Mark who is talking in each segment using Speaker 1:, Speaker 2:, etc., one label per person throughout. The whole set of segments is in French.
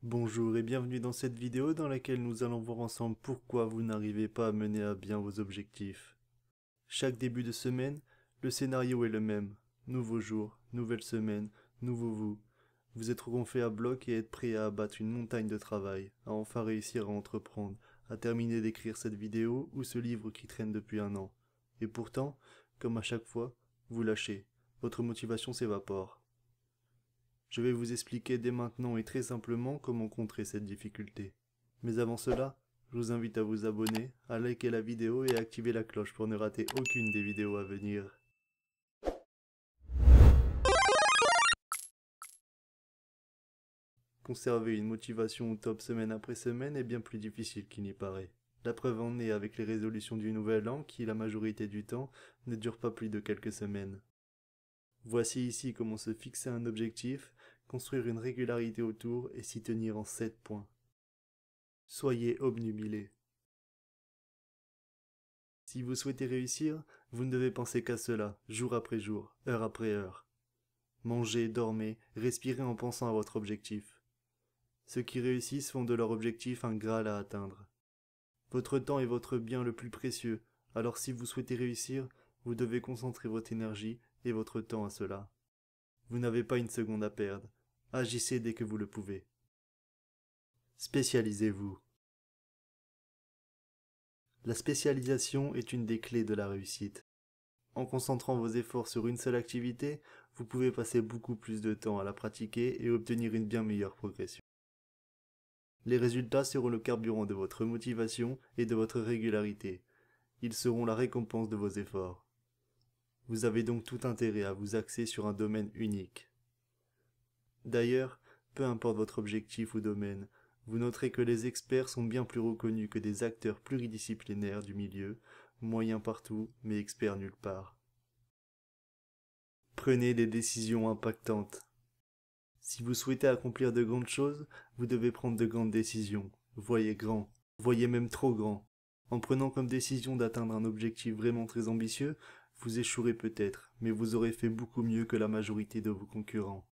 Speaker 1: Bonjour et bienvenue dans cette vidéo dans laquelle nous allons voir ensemble pourquoi vous n'arrivez pas à mener à bien vos objectifs. Chaque début de semaine, le scénario est le même. Nouveau jour, nouvelle semaine, nouveau vous. Vous êtes gonflé à bloc et êtes prêt à abattre une montagne de travail, à enfin réussir à entreprendre, à terminer d'écrire cette vidéo ou ce livre qui traîne depuis un an. Et pourtant, comme à chaque fois, vous lâchez. Votre motivation s'évapore. Je vais vous expliquer dès maintenant et très simplement comment contrer cette difficulté. Mais avant cela, je vous invite à vous abonner, à liker la vidéo et à activer la cloche pour ne rater aucune des vidéos à venir. Conserver une motivation au top semaine après semaine est bien plus difficile qu'il n'y paraît. La preuve en est avec les résolutions du nouvel an qui, la majorité du temps, ne durent pas plus de quelques semaines. Voici ici comment se fixer un objectif, construire une régularité autour et s'y tenir en 7 points. Soyez obnubilés. Si vous souhaitez réussir, vous ne devez penser qu'à cela, jour après jour, heure après heure. Mangez, dormez, respirez en pensant à votre objectif. Ceux qui réussissent font de leur objectif un Graal à atteindre. Votre temps est votre bien le plus précieux, alors si vous souhaitez réussir, vous devez concentrer votre énergie et votre temps à cela. Vous n'avez pas une seconde à perdre. Agissez dès que vous le pouvez. Spécialisez-vous. La spécialisation est une des clés de la réussite. En concentrant vos efforts sur une seule activité, vous pouvez passer beaucoup plus de temps à la pratiquer et obtenir une bien meilleure progression. Les résultats seront le carburant de votre motivation et de votre régularité. Ils seront la récompense de vos efforts. Vous avez donc tout intérêt à vous axer sur un domaine unique. D'ailleurs, peu importe votre objectif ou domaine, vous noterez que les experts sont bien plus reconnus que des acteurs pluridisciplinaires du milieu, moyens partout mais experts nulle part. Prenez des décisions impactantes. Si vous souhaitez accomplir de grandes choses, vous devez prendre de grandes décisions. Voyez grand, voyez même trop grand. En prenant comme décision d'atteindre un objectif vraiment très ambitieux, vous échouerez peut-être, mais vous aurez fait beaucoup mieux que la majorité de vos concurrents.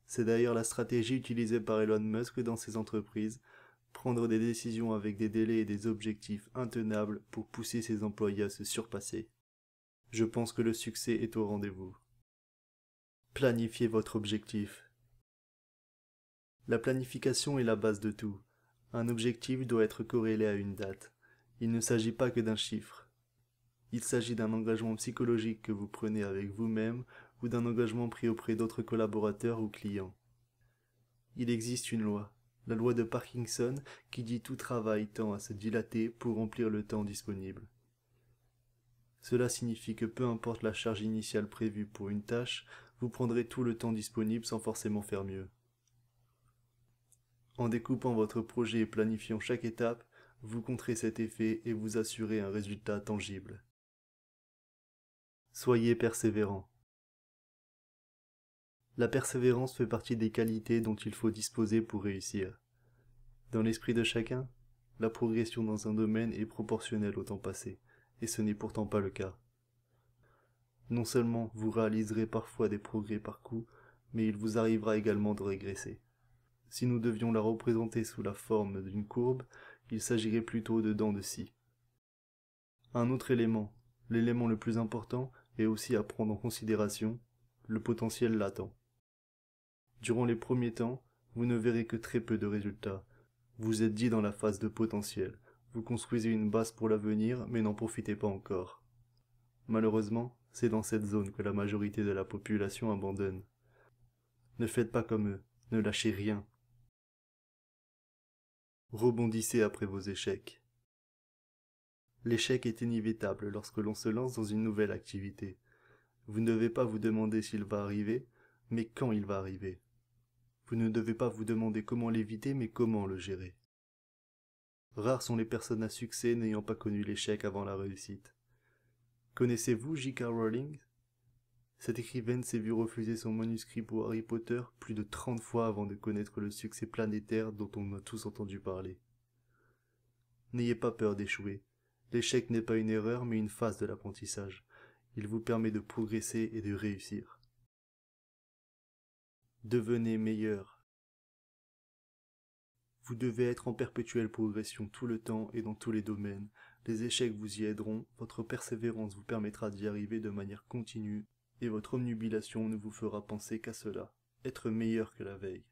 Speaker 1: C'est d'ailleurs la stratégie utilisée par Elon Musk dans ses entreprises, prendre des décisions avec des délais et des objectifs intenables pour pousser ses employés à se surpasser. Je pense que le succès est au rendez-vous. Planifiez votre objectif. La planification est la base de tout. Un objectif doit être corrélé à une date. Il ne s'agit pas que d'un chiffre. Il s'agit d'un engagement psychologique que vous prenez avec vous-même ou d'un engagement pris auprès d'autres collaborateurs ou clients. Il existe une loi, la loi de Parkinson, qui dit tout travail tend à se dilater pour remplir le temps disponible. Cela signifie que peu importe la charge initiale prévue pour une tâche, vous prendrez tout le temps disponible sans forcément faire mieux. En découpant votre projet et planifiant chaque étape, vous contrez cet effet et vous assurez un résultat tangible. Soyez persévérant. La persévérance fait partie des qualités dont il faut disposer pour réussir. Dans l'esprit de chacun, la progression dans un domaine est proportionnelle au temps passé, et ce n'est pourtant pas le cas. Non seulement vous réaliserez parfois des progrès par coup, mais il vous arrivera également de régresser. Si nous devions la représenter sous la forme d'une courbe, il s'agirait plutôt de dents de scie. Un autre élément, l'élément le plus important, est aussi à prendre en considération, le potentiel latent. Durant les premiers temps, vous ne verrez que très peu de résultats. Vous êtes dit dans la phase de potentiel. Vous construisez une base pour l'avenir, mais n'en profitez pas encore. Malheureusement, c'est dans cette zone que la majorité de la population abandonne. Ne faites pas comme eux, ne lâchez rien. Rebondissez après vos échecs. L'échec est inévitable lorsque l'on se lance dans une nouvelle activité. Vous ne devez pas vous demander s'il va arriver, mais quand il va arriver. Vous ne devez pas vous demander comment l'éviter, mais comment le gérer. Rares sont les personnes à succès n'ayant pas connu l'échec avant la réussite. Connaissez-vous J.K. Rowling? Cette écrivaine s'est vue refuser son manuscrit pour Harry Potter plus de 30 fois avant de connaître le succès planétaire dont on a tous entendu parler. N'ayez pas peur d'échouer. L'échec n'est pas une erreur mais une phase de l'apprentissage. Il vous permet de progresser et de réussir. Devenez meilleur. Vous devez être en perpétuelle progression tout le temps et dans tous les domaines. Les échecs vous y aideront, votre persévérance vous permettra d'y arriver de manière continue, et votre omnubilation ne vous fera penser qu'à cela, être meilleur que la veille.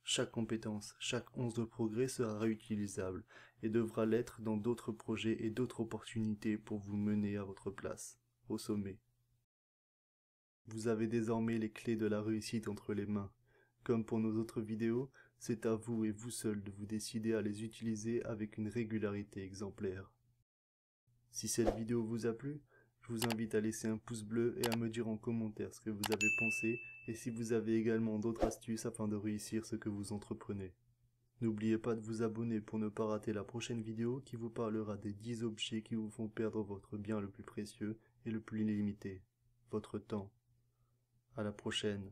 Speaker 1: Chaque compétence, chaque once de progrès sera réutilisable, et devra l'être dans d'autres projets et d'autres opportunités pour vous mener à votre place, au sommet. Vous avez désormais les clés de la réussite entre les mains. Comme pour nos autres vidéos, c'est à vous et vous seul de vous décider à les utiliser avec une régularité exemplaire. Si cette vidéo vous a plu, je vous invite à laisser un pouce bleu et à me dire en commentaire ce que vous avez pensé et si vous avez également d'autres astuces afin de réussir ce que vous entreprenez. N'oubliez pas de vous abonner pour ne pas rater la prochaine vidéo qui vous parlera des 10 objets qui vous font perdre votre bien le plus précieux et le plus limité, votre temps. À la prochaine.